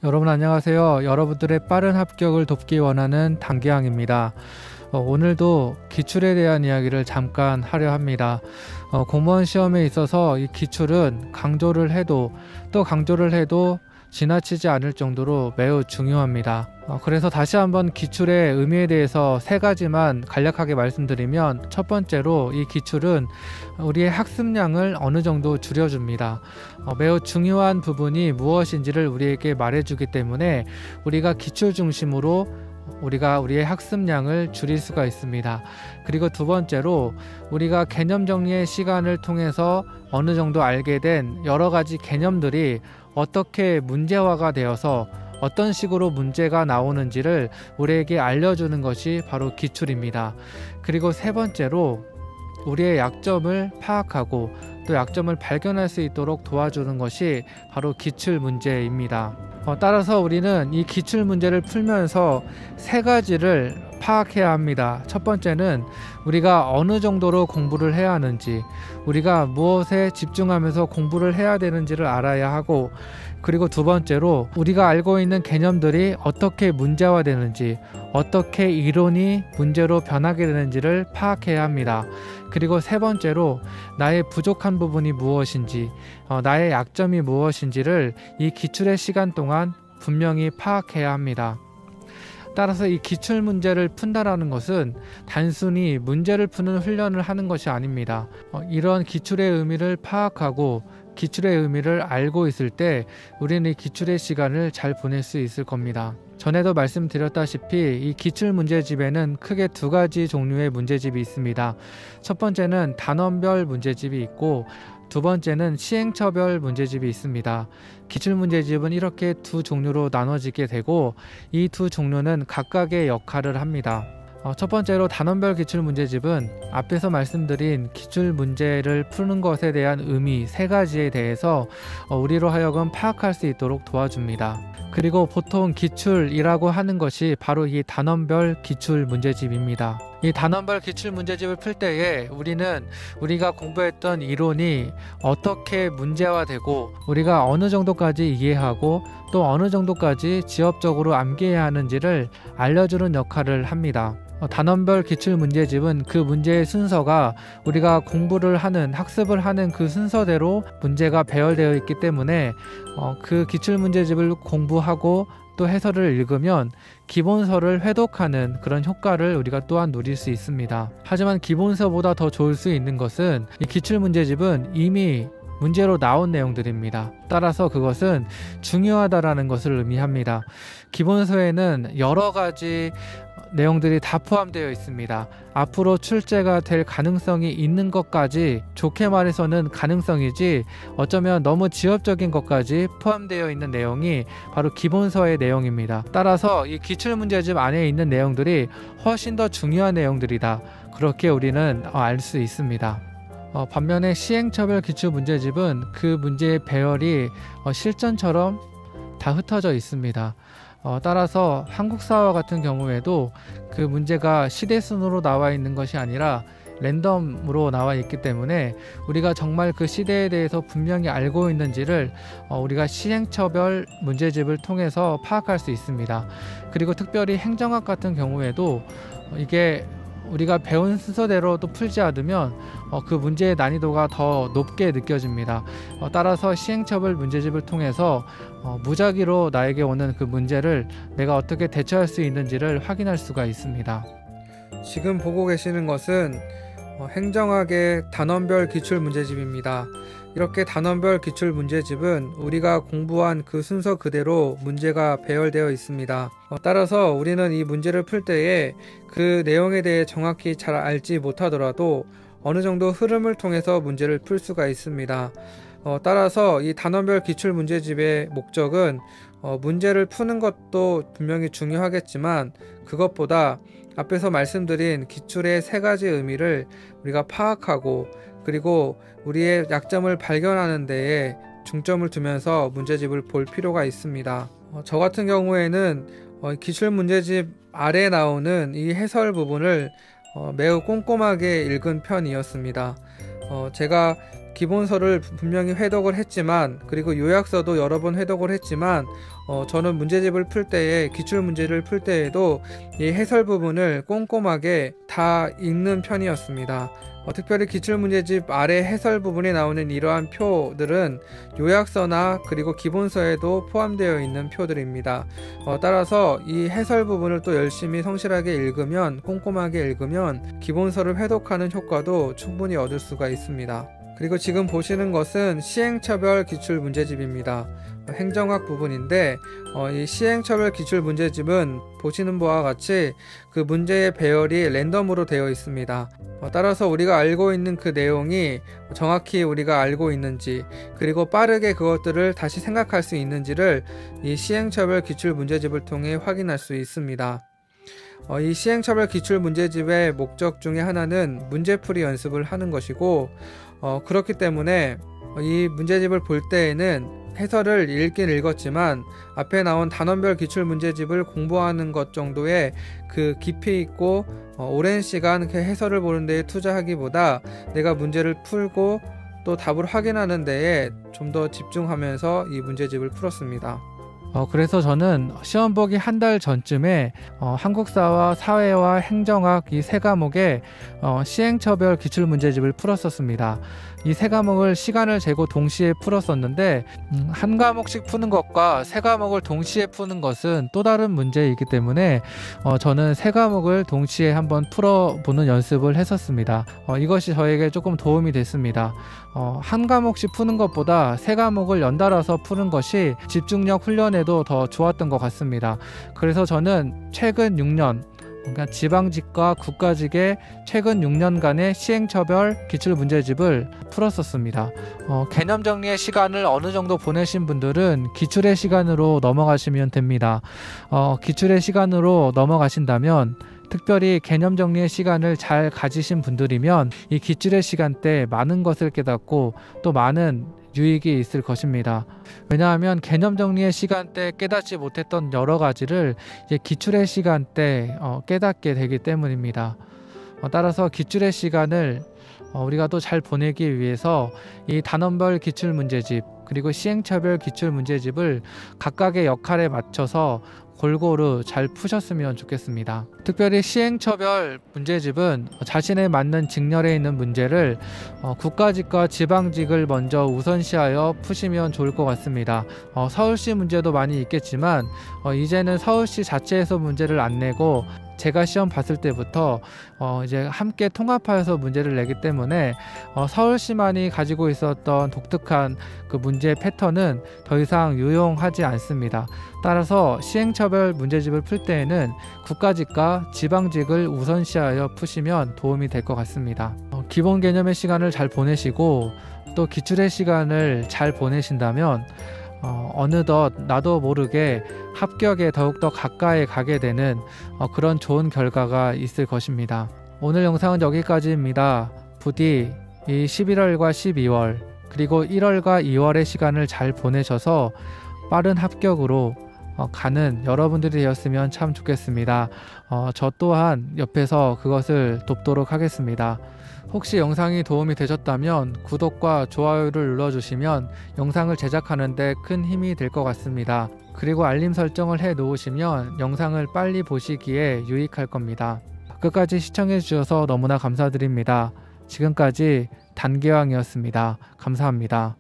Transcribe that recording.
여러분 안녕하세요. 여러분들의 빠른 합격을 돕기 원하는 단기항입니다. 오늘도 기출에 대한 이야기를 잠깐 하려 합니다. 공무원 시험에 있어서 이 기출은 강조를 해도 지나치지 않을 정도로 매우 중요합니다. 그래서 다시 한번 기출의 의미에 대해서 세 가지만 간략하게 말씀드리면, 첫 번째로 이 기출은 우리의 학습량을 어느 정도 줄여줍니다. 매우 중요한 부분이 무엇인지를 우리에게 말해주기 때문에 우리가 기출 중심으로 우리의 학습량을 줄일 수가 있습니다. 그리고 두 번째로 우리가 개념 정리의 시간을 통해서 어느 정도 알게 된 여러 가지 개념들이 어떻게 문제화가 되어서 어떤 식으로 문제가 나오는지를 우리에게 알려주는 것이 바로 기출입니다. 그리고 세 번째로 우리의 약점을 파악하고 또 약점을 발견할 수 있도록 도와주는 것이 바로 기출 문제입니다. 따라서 우리는 이 기출 문제를 풀면서 세 가지를 파악해야 합니다. 첫 번째는 우리가 어느 정도로 공부를 해야 하는지, 우리가 무엇에 집중하면서 공부를 해야 되는지를 알아야 하고, 그리고 두 번째로 우리가 알고 있는 개념들이 어떻게 문제화되는지, 어떻게 이론이 문제로 변하게 되는지를 파악해야 합니다. 그리고 세 번째로 나의 부족한 부분이 무엇인지, 나의 약점이 무엇인지를 이 기출의 시간 동안 분명히 파악해야 합니다. 따라서 이 기출 문제를 푼다라는 것은 단순히 문제를 푸는 훈련을 하는 것이 아닙니다. 이런 기출의 의미를 파악하고 기출의 의미를 알고 있을 때 우리는 이 기출의 시간을 잘 보낼 수 있을 겁니다. 전에도 말씀드렸다시피 이 기출 문제집에는 크게 두 가지 종류의 문제집이 있습니다. 첫 번째는 단원별 문제집이 있고, 두 번째는 시행처별 문제집이 있습니다. 기출 문제집은 이렇게 두 종류로 나눠지게 되고, 이 두 종류는 각각의 역할을 합니다. 첫 번째로 단원별 기출 문제집은 앞에서 말씀드린 기출 문제를 푸는 것에 대한 의미 세 가지에 대해서 우리로 하여금 파악할 수 있도록 도와줍니다. 그리고 보통 기출이라고 하는 것이 바로 이 단원별 기출 문제집입니다. 이 단원별 기출 문제집을 풀 때에 우리가 공부했던 이론이 어떻게 문제화되고 우리가 어느 정도까지 이해하고 또 어느 정도까지 지엽적으로 암기해야 하는지를 알려주는 역할을 합니다. 단원별 기출 문제집은 그 문제의 순서가 우리가 공부를 하는, 학습을 하는 그 순서대로 문제가 배열되어 있기 때문에 그 기출 문제집을 공부하고 또 해설을 읽으면 기본서를 회독하는 그런 효과를 우리가 또한 누릴 수 있습니다. 하지만 기본서보다 더 좋을 수 있는 것은 이 기출 문제집은 이미 문제로 나온 내용들입니다. 따라서 그것은 중요하다라는 것을 의미합니다. 기본서에는 여러 가지 내용들이 다 포함되어 있습니다. 앞으로 출제가 될 가능성이 있는 것까지, 좋게 말해서는 가능성이지 어쩌면 너무 지엽적인 것까지 포함되어 있는 내용이 바로 기본서의 내용입니다. 따라서 이 기출문제집 안에 있는 내용들이 훨씬 더 중요한 내용들이다, 그렇게 우리는 알 수 있습니다. 반면에 시행처별 기출문제집은 그 문제의 배열이 실전처럼 다 흩어져 있습니다. 따라서 한국사와 같은 경우에도 그 문제가 시대순으로 나와 있는 것이 아니라 랜덤으로 나와 있기 때문에 우리가 정말 그 시대에 대해서 분명히 알고 있는지를 우리가 시행처별 문제집을 통해서 파악할 수 있습니다. 그리고 특별히 행정학 같은 경우에도 이게 우리가 배운 순서대로 또 풀지 않으면 그 문제의 난이도가 더 높게 느껴집니다. 따라서 시행처벌 문제집을 통해서 무작위로 나에게 오는 그 문제를 내가 어떻게 대처할 수 있는지를 확인할 수가 있습니다. 지금 보고 계시는 것은 행정학의 단원별 기출 문제집입니다. 이렇게 단원별 기출 문제집은 우리가 공부한 그 순서 그대로 문제가 배열되어 있습니다. 따라서 우리는 이 문제를 풀 때에 그 내용에 대해 정확히 잘 알지 못하더라도 어느 정도 흐름을 통해서 문제를 풀 수가 있습니다. 따라서 이 단원별 기출 문제집의 목적은 문제를 푸는 것도 분명히 중요하겠지만, 그것보다 앞에서 말씀드린 기출의 세 가지 의미를 우리가 파악하고 그리고 우리의 약점을 발견하는 데에 중점을 두면서 문제집을 볼 필요가 있습니다. 저 같은 경우에는 기출 문제집 아래에 나오는 이 해설 부분을 매우 꼼꼼하게 읽은 편이었습니다. 제가 기본서를 분명히 회독을 했지만, 그리고 요약서도 여러 번 회독을 했지만 저는 문제집을 풀 때에, 기출 문제를 풀 때에도 이 해설 부분을 꼼꼼하게 다 읽는 편이었습니다. 특별히 기출문제집 아래 해설 부분에 나오는 이러한 표들은 요약서나 그리고 기본서에도 포함되어 있는 표들입니다. 따라서 이 해설 부분을 또 열심히 성실하게 읽으면, 꼼꼼하게 읽으면 기본서를 회독하는 효과도 충분히 얻을 수가 있습니다. 그리고 지금 보시는 것은 시행처별 기출문제집입니다. 행정학 부분인데 이 시행처별 기출문제집은 보시는 바와 같이 그 문제의 배열이 랜덤으로 되어 있습니다. 따라서 우리가 알고 있는 그 내용이 정확히 우리가 알고 있는지, 그리고 빠르게 그것들을 다시 생각할 수 있는지를 이 시행처별 기출문제집을 통해 확인할 수 있습니다. 이 시행처별 기출문제집의 목적 중에 하나는 문제풀이 연습을 하는 것이고, 그렇기 때문에 이 문제집을 볼 때에는 해설을 읽긴 읽었지만 앞에 나온 단원별 기출문제집을 공부하는 것 정도의 그 깊이 있고 오랜 시간 그 해설을 보는 데에 투자하기보다 내가 문제를 풀고 또 답을 확인하는 데에 좀 더 집중하면서 이 문제집을 풀었습니다. 그래서 저는 시험 보기 한 달 전쯤에 한국사와 사회와 행정학 이 세 과목의 시행처별 기출문제집을 풀었었습니다. 이 세 과목을 시간을 재고 동시에 풀었었는데 한 과목씩 푸는 것과 세 과목을 동시에 푸는 것은 또 다른 문제이기 때문에 저는 세 과목을 동시에 한번 풀어보는 연습을 했었습니다. 이것이 저에게 조금 도움이 됐습니다. 한 과목씩 푸는 것보다 세 과목을 연달아서 푸는 것이 집중력 훈련에도 더 좋았던 것 같습니다. 그래서 저는 최근 6년, 그러니까 지방직과 국가직의 최근 6년간의 시행처별 기출문제집을 풀었었습니다. 개념 정리의 시간을 어느 정도 보내신 분들은 기출의 시간으로 넘어가시면 됩니다. 기출의 시간으로 넘어가신다면, 특별히 개념 정리의 시간을 잘 가지신 분들이면 이 기출의 시간 때 많은 것을 깨닫고 또 많은 유익이 있을 것입니다. 왜냐하면 개념 정리의 시간 때 깨닫지 못했던 여러 가지를 이제 기출의 시간 때 깨닫게 되기 때문입니다. 따라서 기출의 시간을 우리가 또 잘 보내기 위해서 이 단원별 기출문제집 그리고 시행처별 기출문제집을 각각의 역할에 맞춰서 골고루 잘 푸셨으면 좋겠습니다. 특별히 시행처별 문제집은 자신에 맞는 직렬에 있는 문제를 국가직과 지방직을 먼저 우선시하여 푸시면 좋을 것 같습니다. 서울시 문제도 많이 있겠지만 이제는 서울시 자체에서 문제를 안 내고 제가 시험 봤을 때부터 이제 함께 통합하여서 문제를 내기 때문에 서울시만이 가지고 있었던 독특한 그 문제 패턴은 더 이상 유용하지 않습니다. 따라서 시행처별 문제집을 풀 때에는 국가직과 지방직을 우선시하여 푸시면 도움이 될 것 같습니다. 기본 개념의 시간을 잘 보내시고 또 기출의 시간을 잘 보내신다면 어느덧 나도 모르게 합격에 더욱더 가까이 가게 되는 그런 좋은 결과가 있을 것입니다. 오늘 영상은 여기까지입니다. 부디 이 11월과 12월 그리고 1월과 2월의 시간을 잘 보내셔서 빠른 합격으로 가는 여러분들이 되었으면 참 좋겠습니다. 저 또한 옆에서 그것을 돕도록 하겠습니다. 혹시 영상이 도움이 되셨다면 구독과 좋아요를 눌러주시면 영상을 제작하는 데 큰 힘이 될 것 같습니다. 그리고 알림 설정을 해 놓으시면 영상을 빨리 보시기에 유익할 겁니다. 끝까지 시청해 주셔서 너무나 감사드립니다. 지금까지 단계왕이었습니다. 감사합니다.